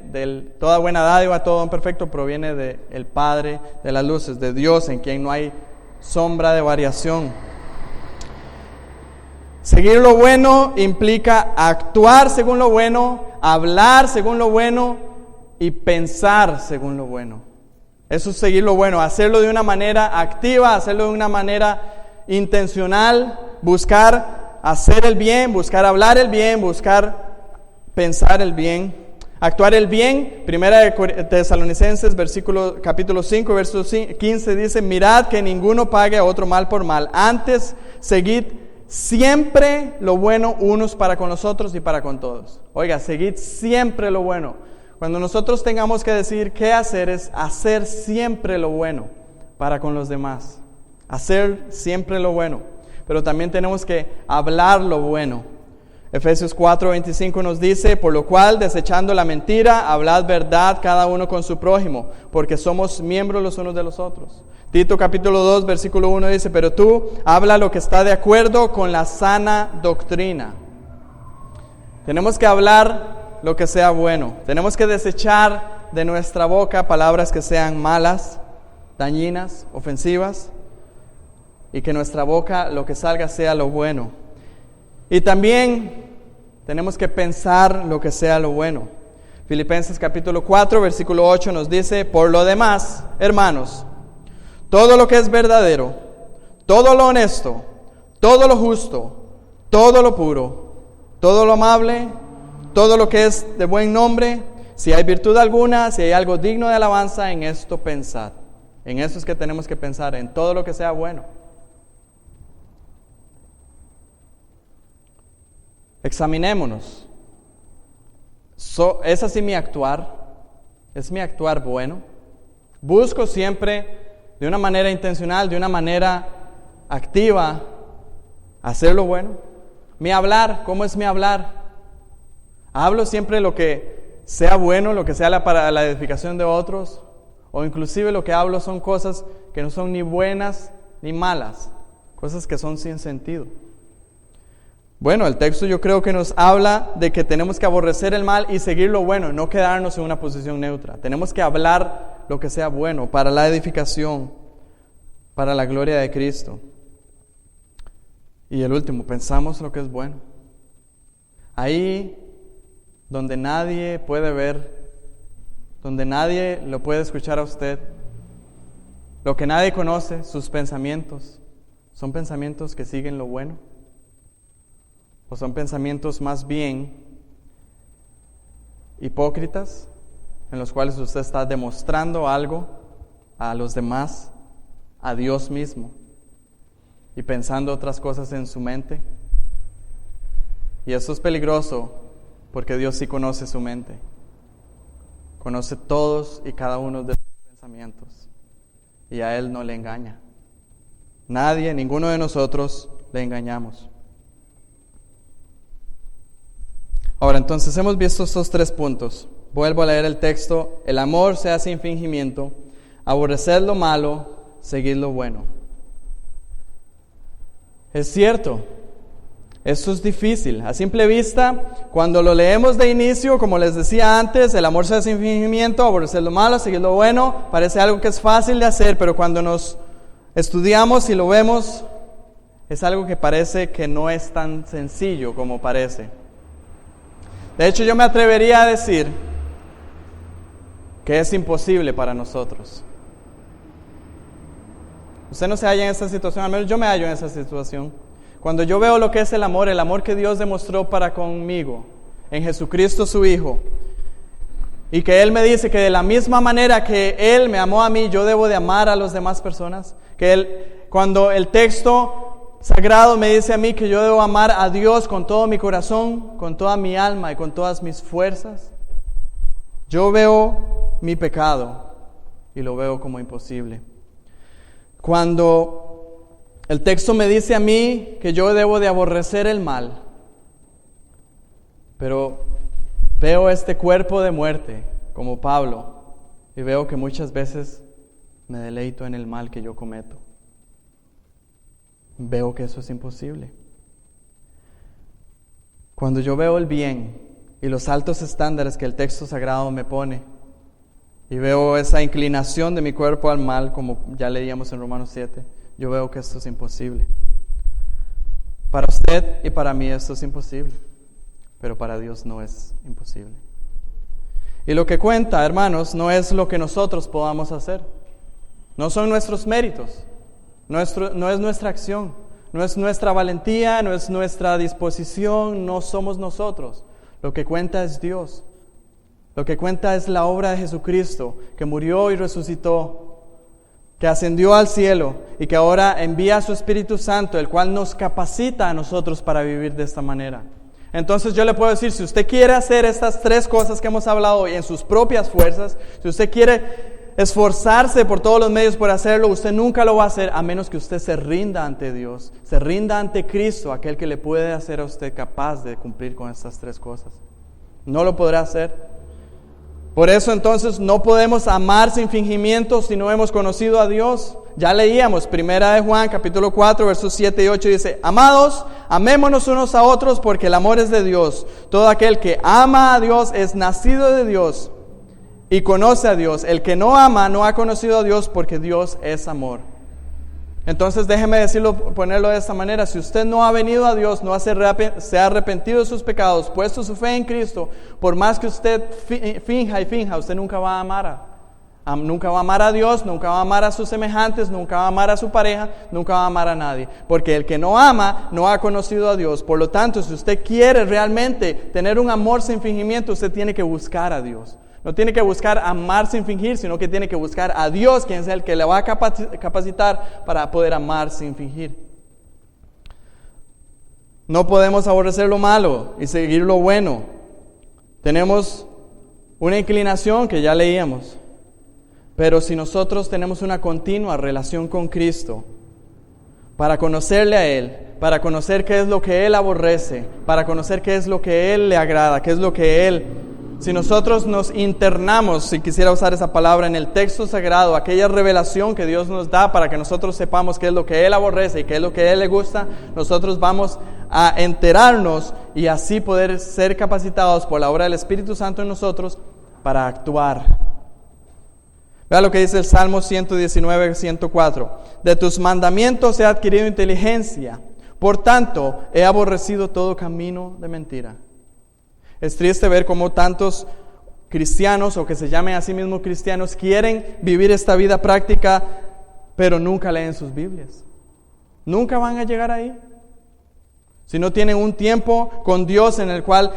toda buena dádiva, todo don perfecto proviene del Padre de las luces, de Dios, en quien no hay sombra de variación. Seguir lo bueno implica actuar según lo bueno, hablar según lo bueno y pensar según lo bueno. Eso es seguir lo bueno, hacerlo de una manera activa, hacerlo de una manera intencional, buscar hacer el bien, buscar hablar el bien, buscar pensar el bien, actuar el bien. Primera de Tesalonicenses, capítulo 5, verso 15 dice, mirad que ninguno pague a otro mal por mal, antes seguid siempre lo bueno unos para con los otros y para con todos. Oiga, seguid siempre lo bueno. Cuando nosotros tengamos que decidir qué hacer, es hacer siempre lo bueno para con los demás, hacer siempre lo bueno. Pero también tenemos que hablar lo bueno. Efesios 4:25 nos dice, por lo cual, desechando la mentira, hablad verdad cada uno con su prójimo, porque somos miembros los unos de los otros. Tito capítulo 2, versículo 1 dice, pero tú habla lo que está de acuerdo con la sana doctrina. Tenemos que hablar lo que sea bueno. Tenemos que desechar de nuestra boca palabras que sean malas, dañinas, ofensivas. Y que nuestra boca, lo que salga, sea lo bueno. Y también tenemos que pensar lo que sea lo bueno. Filipenses capítulo 4, versículo 8 nos dice, por lo demás, hermanos, todo lo que es verdadero, todo lo honesto, todo lo justo, todo lo puro, todo lo amable, todo lo que es de buen nombre, si hay virtud alguna, si hay algo digno de alabanza, en esto pensad. En eso es que tenemos que pensar, en todo lo que sea bueno. Examinémonos. ¿Es así mi actuar? ¿Es mi actuar bueno? Busco siempre de una manera intencional, de una manera activa, hacer lo bueno. Mi hablar, ¿cómo es mi hablar? ¿Hablo siempre lo que sea bueno, lo que sea para la edificación de otros? O inclusive lo que hablo son cosas que no son ni buenas ni malas, cosas que son sin sentido. Bueno, el texto yo creo que nos habla de que tenemos que aborrecer el mal y seguir lo bueno, no quedarnos en una posición neutra. Tenemos que hablar lo que sea bueno para la edificación, para la gloria de Cristo. Y el último, pensamos lo que es bueno. Ahí donde nadie puede ver, donde nadie lo puede escuchar a usted, lo que nadie conoce, sus pensamientos, ¿son pensamientos que siguen lo bueno? ¿O son pensamientos más bien hipócritas, en los cuales usted está demostrando algo a los demás, a Dios mismo, y pensando otras cosas en su mente? Y eso es peligroso, porque Dios sí conoce su mente. Conoce todos y cada uno de sus pensamientos, y a Él no le engaña. Nadie, ninguno de nosotros le engañamos. Ahora, entonces hemos visto estos 3 puntos. Vuelvo a leer el texto. El amor sea sin fingimiento, aborrecer lo malo, seguir lo bueno. Es cierto, esto es difícil. A simple vista, cuando lo leemos de inicio, como les decía antes, el amor sea sin fingimiento, aborrecer lo malo, seguir lo bueno, parece algo que es fácil de hacer, pero cuando nos estudiamos y lo vemos, es algo que parece que no es tan sencillo como parece. De hecho, yo me atrevería a decir que es imposible para nosotros. Usted no se halla en esta situación, al menos yo me hallo en esa situación. Cuando yo veo lo que es el amor que Dios demostró para conmigo en Jesucristo su Hijo, y que Él me dice que de la misma manera que Él me amó a mí, yo debo de amar a las demás personas, cuando el texto sagrado me dice a mí que yo debo amar a Dios con todo mi corazón, con toda mi alma y con todas mis fuerzas, yo veo mi pecado y lo veo como imposible. Cuando el texto me dice a mí que yo debo de aborrecer el mal, pero veo este cuerpo de muerte como Pablo y veo que muchas veces me deleito en el mal que yo cometo. Veo que eso es imposible. Cuando yo veo el bien y los altos estándares que el texto sagrado me pone, y veo esa inclinación de mi cuerpo al mal, como ya leíamos en Romanos 7, yo veo que esto es imposible. Para usted y para mí esto es imposible, pero para Dios no es imposible. Y lo que cuenta, hermanos, no es lo que nosotros podamos hacer. No son nuestros méritos. No es nuestra acción, no es nuestra valentía, no es nuestra disposición, no somos nosotros. Lo que cuenta es Dios. Lo que cuenta es la obra de Jesucristo, que murió y resucitó, que ascendió al cielo y que ahora envía a su Espíritu Santo, el cual nos capacita a nosotros para vivir de esta manera. Entonces yo le puedo decir, si usted quiere hacer estas 3 cosas que hemos hablado hoy en sus propias fuerzas, si usted quiere esforzarse por todos los medios por hacerlo, usted nunca lo va a hacer a menos que usted se rinda ante Dios, se rinda ante Cristo, aquel que le puede hacer a usted capaz de cumplir con estas 3 cosas. No lo podrá hacer. Por eso entonces no podemos amar sin fingimiento si no hemos conocido a Dios. Ya leíamos 1 de Juan capítulo 4 versos 7 y 8 dice: Amados, amémonos unos a otros porque el amor es de Dios. Todo aquel que ama a Dios es nacido de Dios y conoce a Dios. El que no ama no ha conocido a Dios porque Dios es amor. Entonces déjeme decirlo, ponerlo de esta manera: si usted no ha venido a Dios, no se ha arrepentido de sus pecados, puesto su fe en Cristo, por más que usted finja, usted nunca va a amar Nunca va a amar a Dios, nunca va a amar a sus semejantes, nunca va a amar a su pareja, nunca va a amar a nadie. Porque el que no ama no ha conocido a Dios. Por lo tanto, si usted quiere realmente tener un amor sin fingimiento, usted tiene que buscar a Dios. No tiene que buscar amar sin fingir, sino que tiene que buscar a Dios, quien es el que le va a capacitar para poder amar sin fingir. No podemos aborrecer lo malo y seguir lo bueno. Tenemos una inclinación que ya leíamos. Pero si nosotros tenemos una continua relación con Cristo, para conocerle a Él, para conocer qué es lo que Él aborrece, para conocer qué es lo que Él le agrada, qué es lo que Él... Si nosotros nos internamos, si quisiera usar esa palabra, en el texto sagrado, aquella revelación que Dios nos da para que nosotros sepamos qué es lo que Él aborrece y qué es lo que a Él le gusta, nosotros vamos a enterarnos y así poder ser capacitados por la obra del Espíritu Santo en nosotros para actuar. Vea lo que dice el Salmo 119, 104. De tus mandamientos he adquirido inteligencia, por tanto he aborrecido todo camino de mentira. Es triste ver cómo tantos cristianos, o que se llamen a sí mismos cristianos, quieren vivir esta vida práctica, pero nunca leen sus Biblias. Nunca van a llegar ahí. Si no tienen un tiempo con Dios en el cual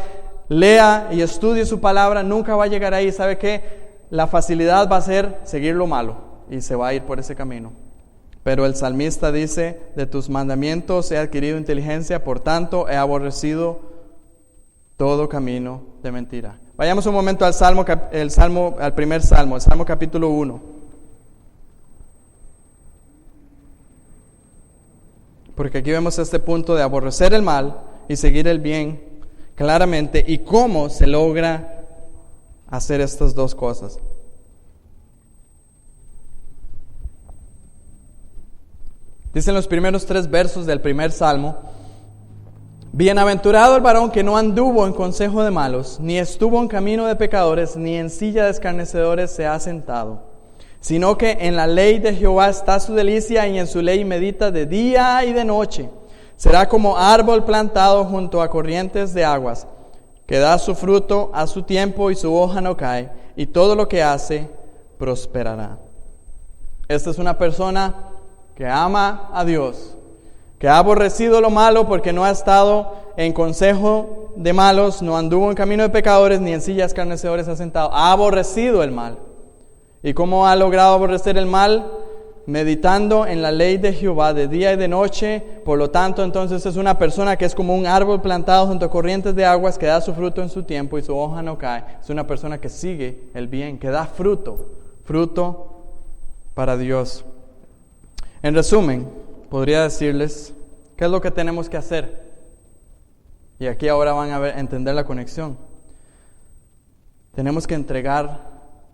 lea y estudie su palabra, nunca va a llegar ahí. ¿Sabe qué? La facilidad va a ser seguir lo malo y se va a ir por ese camino. Pero el salmista dice, de tus mandamientos he adquirido inteligencia, por tanto he aborrecido todo camino de mentira. Vayamos un momento al al primer salmo, el Salmo capítulo 1. Porque aquí vemos este punto de aborrecer el mal y seguir el bien claramente, y cómo se logra hacer estas dos cosas. Dicen los primeros 3 versos del primer salmo: bienaventurado el varón que no anduvo en consejo de malos, ni estuvo en camino de pecadores, ni en silla de escarnecedores se ha sentado, sino que en la ley de Jehová está su delicia, y en su ley medita de día y de noche. Será como árbol plantado junto a corrientes de aguas, que da su fruto a su tiempo y su hoja no cae, y todo lo que hace prosperará. Esta es una persona que ama a Dios, que ha aborrecido lo malo porque no ha estado en consejo de malos, no anduvo en camino de pecadores, ni en sillas escarnecedores ha sentado. Ha aborrecido el mal. ¿Y cómo ha logrado aborrecer el mal? Meditando en la ley de Jehová de día y de noche. Por lo tanto, entonces es una persona que es como un árbol plantado junto a corrientes de aguas, que da su fruto en su tiempo y su hoja no cae. Es una persona que sigue el bien, que da fruto para Dios. En resumen, podría decirles qué es lo que tenemos que hacer. Y aquí ahora van a entender la conexión. Tenemos que entregar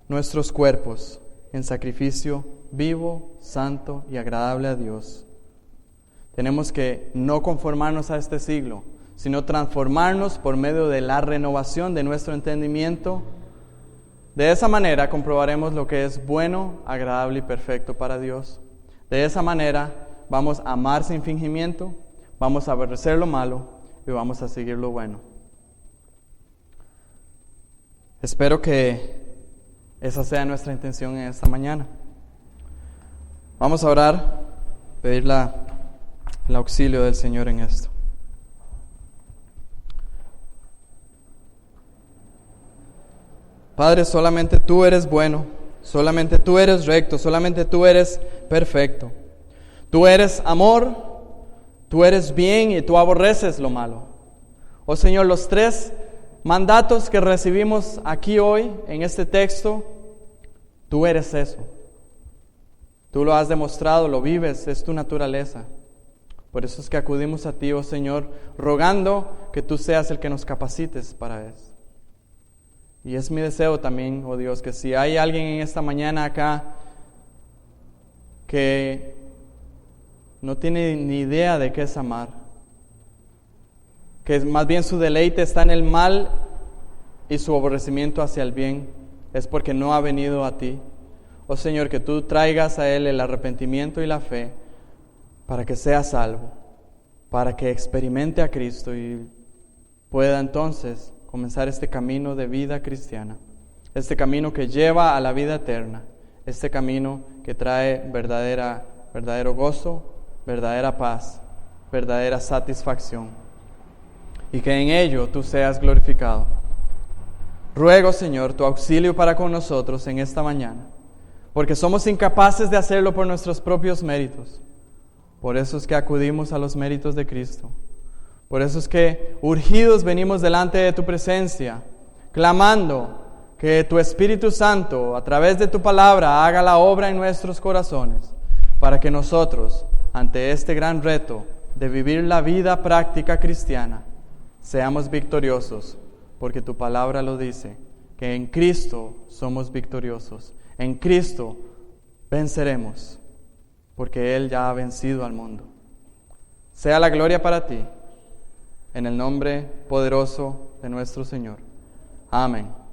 nuestros cuerpos en sacrificio vivo, santo y agradable a Dios. Tenemos que no conformarnos a este siglo, sino transformarnos por medio de la renovación de nuestro entendimiento. De esa manera comprobaremos lo que es bueno, agradable y perfecto para Dios. De esa manera vamos a amar sin fingimiento, vamos a aborrecer lo malo y vamos a seguir lo bueno. Espero que esa sea nuestra intención en esta mañana. Vamos a orar, pedir el auxilio del Señor en esto. Padre, solamente tú eres bueno, solamente tú eres recto, solamente tú eres perfecto. Tú eres amor, tú eres bien y tú aborreces lo malo. Oh Señor, los 3 mandatos que recibimos aquí hoy en este texto, tú eres eso. Tú lo has demostrado, lo vives, es tu naturaleza. Por eso es que acudimos a ti, oh Señor, rogando que tú seas el que nos capacites para eso. Y es mi deseo también, oh Dios, que si hay alguien en esta mañana acá que no tiene ni idea de qué es amar, que más bien su deleite está en el mal y su aborrecimiento hacia el bien, es porque no ha venido a ti. Oh Señor, que tú traigas a él el arrepentimiento y la fe para que sea salvo, para que experimente a Cristo y pueda entonces comenzar este camino de vida cristiana, este camino que lleva a la vida eterna este camino que trae verdadero gozo, verdadera paz, verdadera satisfacción, y que en ello tú seas glorificado. Ruego, Señor, tu auxilio para con nosotros en esta mañana, porque somos incapaces de hacerlo por nuestros propios méritos. Por eso es que acudimos a los méritos de Cristo. Por eso es que urgidos venimos delante de tu presencia, clamando que tu Espíritu Santo, a través de tu palabra, haga la obra en nuestros corazones, para que nosotros, ante este gran reto de vivir la vida práctica cristiana, seamos victoriosos, porque tu palabra lo dice, que en Cristo somos victoriosos. En Cristo venceremos, porque Él ya ha vencido al mundo. Sea la gloria para ti, en el nombre poderoso de nuestro Señor. Amén.